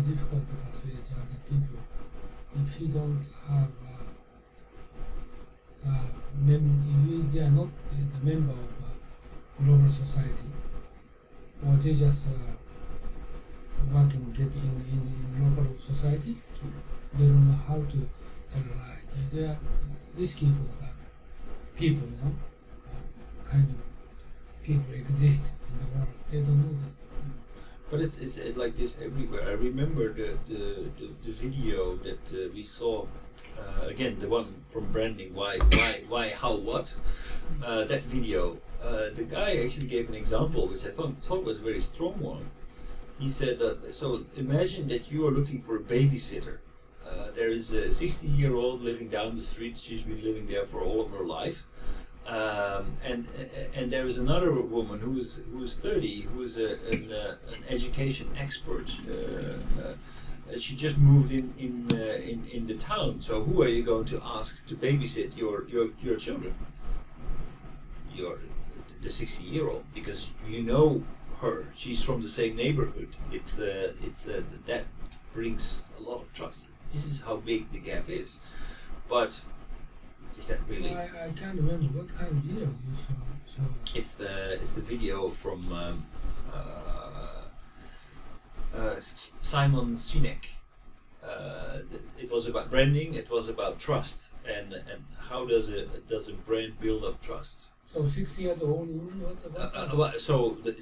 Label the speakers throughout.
Speaker 1: difficult to persuade Japanese people if you don't have if they are not the member of global society, or they just working get in local society. They don't know how to tell a lie. They are risky for the people, kind of people exist in the world. They don't know that.
Speaker 2: But it's like this everywhere. I remember the video that we saw, again, the one from branding, why, how, what, that video. The guy actually gave an example which I thought was a very strong one. He said that, so imagine that you are looking for a babysitter. There is a 60-year-old living down the street. She's been living there for all of her life. And there is another woman who is 30, who is an education expert. She just moved in the town. So who are you going to ask to babysit your children? The 60-year-old, because you know her. She's from the same neighborhood. That brings a lot of trust. This is how big the gap is. But is that really?
Speaker 1: I can't remember what kind of video you saw.
Speaker 2: It's the video from Simon Sinek. It was about branding. It was about trust, and how does a brand build up trust?
Speaker 1: So 6 years old woman, what's about?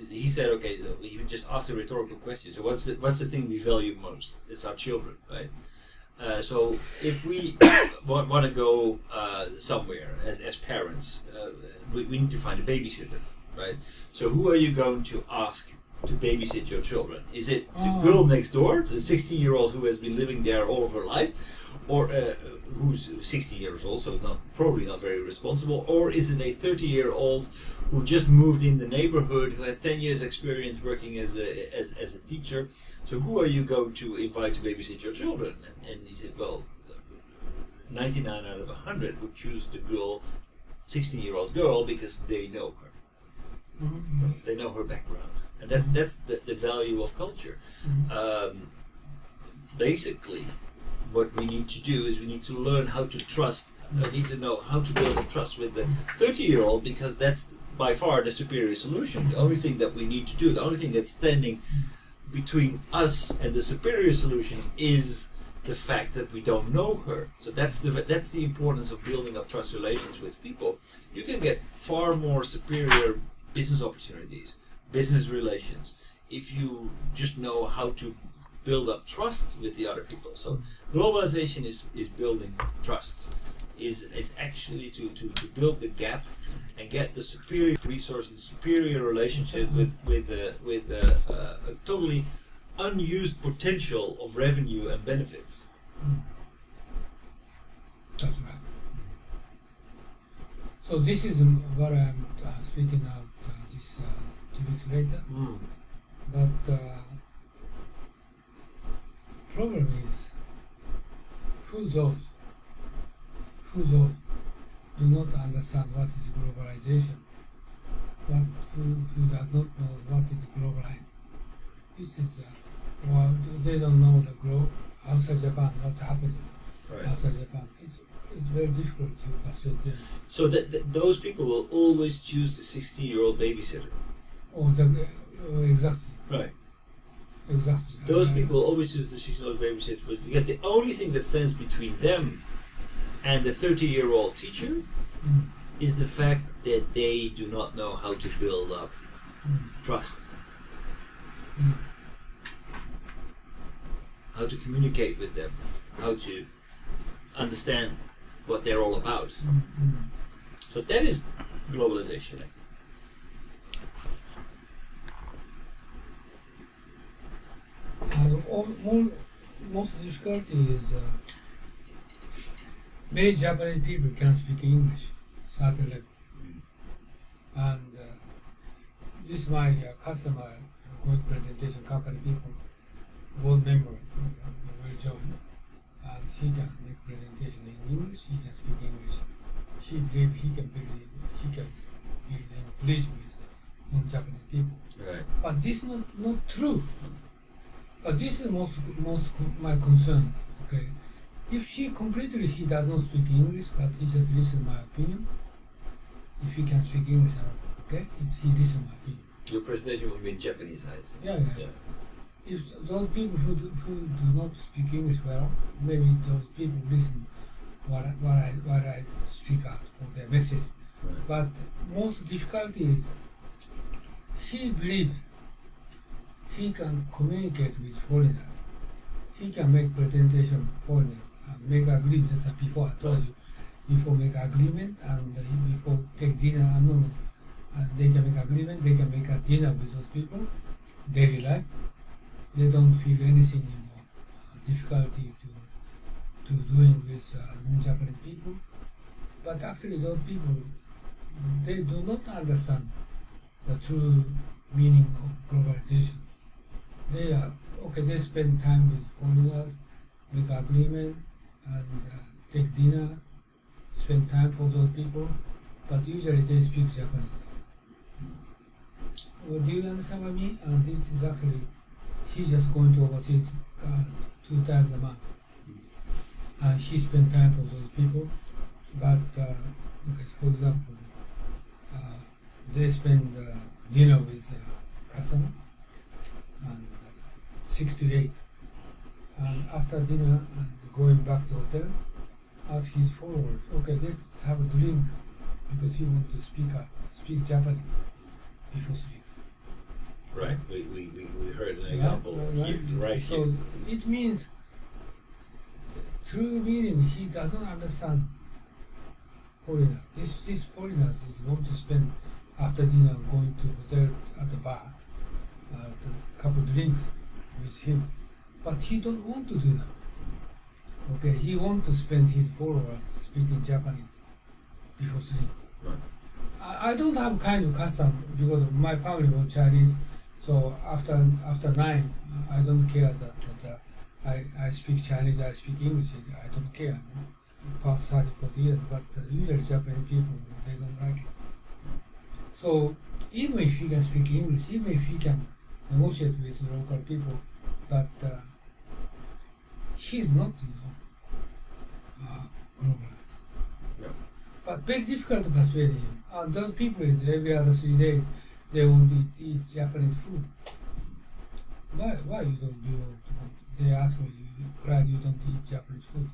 Speaker 2: He said, okay. So he just asked a rhetorical question. So what's the thing we value most? It's our children, right? So if we want to go somewhere as parents, we need to find a babysitter, right? So who are you going to ask to babysit your children? Is it the girl next door, the 16-year-old who has been living there all of her life, or who's 60 years old, so probably not very responsible, or is it a 30-year-old who just moved in the neighborhood, who has 10 years experience working as a teacher? So who are you going to invite to babysit your children? And he said, well, 99 out of 100 would choose the girl, 16-year-old girl, because they know her.
Speaker 1: Mm-hmm.
Speaker 2: They know her background, and that's the value of culture.
Speaker 1: Mm-hmm.
Speaker 2: Basically, what we need to do is we need to learn how to trust. I need to know how to build a trust with the 30-year-old, because that's by far the superior solution. The only thing that we need to do, the only thing that's standing between us and the superior solution, is the fact that we don't know her. So that's the importance of building up trust relations with people. You can get far more superior business opportunities, business relations, if you just know how to build up trust with the other people. So globalization is building trust, is actually to build the gap and get the superior resources, superior relationship with a totally unused potential of revenue and benefits.
Speaker 1: That's right. So this is what I'm speaking out this 2 weeks later. But problem is, who those do not understand what is globalization, who does not know what is globalized. This is they don't know the outside Japan, what's happening outside Japan. It's very difficult to persuade them.
Speaker 2: So those people will always choose the 16-year-old babysitter.
Speaker 1: Exactly.
Speaker 2: Right.
Speaker 1: Exactly.
Speaker 2: Those people always choose the 16-year-old babysitter, because the only thing that stands between them and the 30-year-old teacher is the fact that they do not know how to build up trust, how to communicate with them, how to understand what they're all about. So that is globalization, I think.
Speaker 1: Most difficulty is many Japanese people can speak English certain level, and this my customer good presentation company people, board member will join, and he can make presentation in English. He can speak English. He believe he can build a bridge with non-Japanese people.
Speaker 2: Right.
Speaker 1: But this is not true. This is my concern. Okay, if she does not speak English, but he just listens my opinion. If he can speak English, okay, if he listens my opinion.
Speaker 2: Your presentation will be in Japanese, I see.
Speaker 1: Yeah. If those people who do not speak English well, maybe those people listen what I speak out for their message.
Speaker 2: Right.
Speaker 1: But most difficulty is he believes he can communicate with foreigners. He can make presentation foreigners and make agreement. Just like before I told you, before make agreement and before take dinner and and they can make agreement. They can make a dinner with those people. Daily life, they don't feel anything, difficulty to doing with non-Japanese people. But actually, those people, they do not understand the true meaning of globalization. They are okay. They spend time with foreigners, make agreement, and take dinner, spend time for those people. But usually they speak Japanese. Well, do you understand what I mean? And this is actually, he's just going to overseas 2 times a month, and he spend time for those people. But for example, they spend dinner with customer and 6 to 8, and after dinner and going back to hotel, ask his followers, okay, let's have a drink because he want to speak Japanese before sleep.
Speaker 2: Right. We heard an example right
Speaker 1: so
Speaker 2: here.
Speaker 1: it means true meaning he does not understand foreigners. This foreigners is want to spend after dinner going to hotel at the bar, a couple of drinks with him, but he don't want to do that. Okay, he want to spend his followers speaking Japanese before sleep.
Speaker 2: Right.
Speaker 1: I don't have kind of custom because my family was Chinese, so after 9, I don't care that I speak Chinese, I speak English, I don't care. Past 30, 40 years, but usually Japanese people, they don't like it. So even if he can speak English, even if he can negotiate with local people, but he's not, globalized.
Speaker 2: No.
Speaker 1: But very difficult to persuade him. And those people is every other 3 days they want to eat Japanese food. Why you don't do? They ask me, you cried you don't eat Japanese food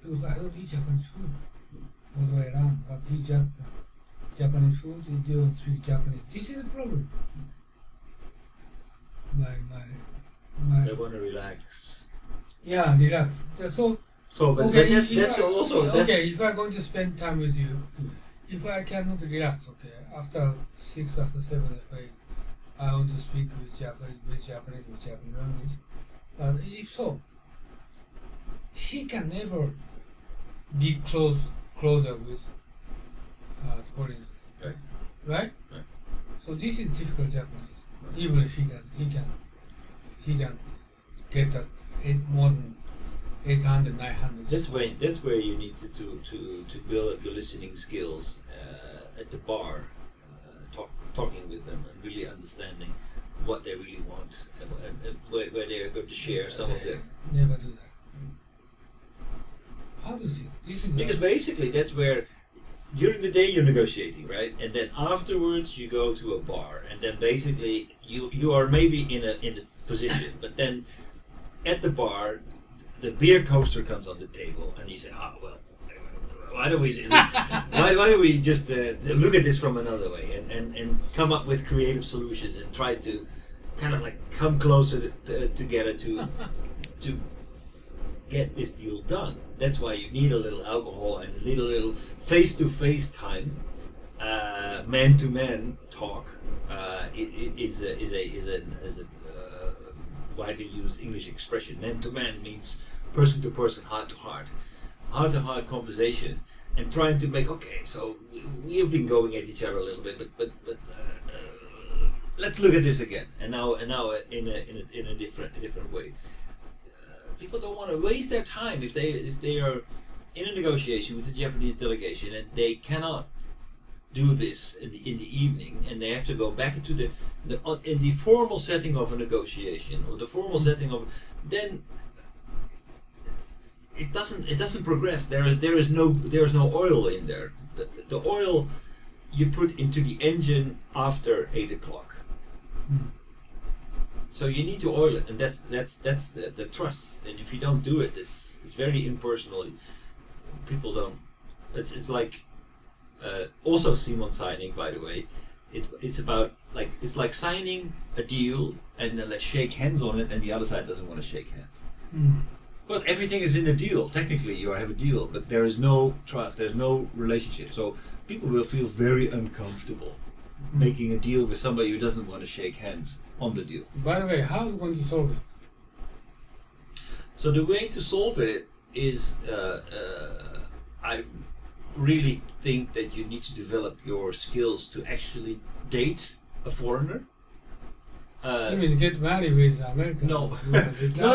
Speaker 1: because I don't eat Japanese food. All the way around, but he just Japanese food. He don't speak Japanese. This is a problem.
Speaker 2: They want to relax.
Speaker 1: Yeah, relax.
Speaker 2: But
Speaker 1: okay,
Speaker 2: that's also
Speaker 1: okay. If I'm going to spend time with you, if I cannot relax, okay, after 6, after 7, if I want to speak with Japanese language. But if so, he can never be closer with foreigners.
Speaker 2: Right.
Speaker 1: Right?
Speaker 2: Right.
Speaker 1: So this is difficult Japanese. Even if he can get that more than 800, 900.
Speaker 2: That's where you need to build up your listening skills at the bar, talking with them and really understanding what they really want and where they are going to share some of them.
Speaker 1: Never do that. How do you see? This is
Speaker 2: Because basically that's where during the day you're negotiating, right? And then afterwards you go to a bar, and then basically you are maybe in a position, but then at the bar the beer coaster comes on the table, and you say, why don't we just look at this from another way and come up with creative solutions and try to kind of like come closer together to get this deal done. That's why you need a little alcohol and a little face-to-face time, man-to-man talk. It is a widely used English expression. Man-to-man means person-to-person, heart-to-heart conversation, and trying to make, okay, so we have been going at each other a little bit, but let's look at this again, and now in a different way. People don't want to waste their time if they are in a negotiation with the Japanese delegation and they cannot do this in the evening, and they have to go back into the in the formal setting of a negotiation or the formal setting of, then it doesn't progress. There is no oil in there. The oil you put into the engine after 8 o'clock. So you need to oil it, and that's the trust. And if you don't do it, it's very impersonal. People don't. It's like also Simon signing, by the way. It's about like it's like signing a deal and then let's shake hands on it, and the other side doesn't want to shake hands. But everything is in a deal. Technically, you have a deal, but there is no trust. There's no relationship. So people will feel very uncomfortable making a deal with somebody who doesn't want to shake hands on the deal.
Speaker 1: By the way, how are you going to solve it?
Speaker 2: So the way to solve it is, I really think that you need to develop your skills to actually date a foreigner.
Speaker 1: You mean to get married with American?
Speaker 2: No.
Speaker 1: No.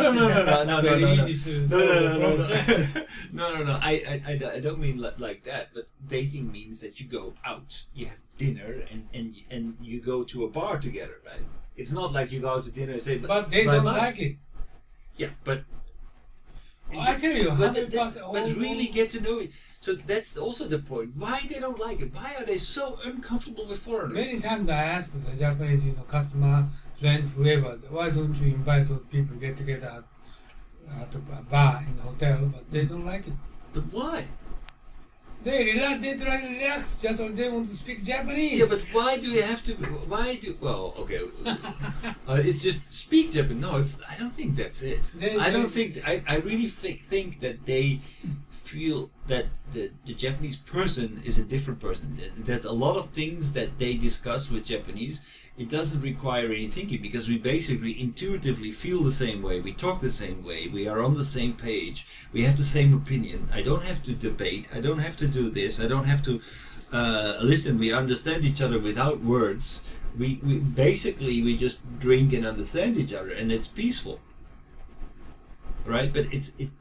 Speaker 2: I don't mean like that. But dating means that you go out, you have dinner, and you go to a bar together, right? It's not like you go out to dinner and say,
Speaker 1: but they don't like it.
Speaker 2: Yeah, but
Speaker 1: I tell you,
Speaker 2: but really get to know it. So that's also the point. Why they don't like it? Why are they so uncomfortable with foreigners?
Speaker 1: Many times I ask the Japanese, customer, friend, whoever, why don't you invite those people get together at a bar in the hotel? But they don't like it.
Speaker 2: But why?
Speaker 1: They try to relax. Just they want to speak Japanese.
Speaker 2: Yeah, but why do you have to? Well, okay. It's just speak Japanese. No, I don't think that's it. I really think that they feel that the Japanese person is a different person. There's a lot of things that they discuss with Japanese. It doesn't require any thinking because we basically intuitively feel the same way. We talk the same way. We are on the same page. We have the same opinion. I don't have to debate. I don't have to do this. I don't have to listen. We understand each other without words. We basically just drink and understand each other, and it's peaceful, right? But it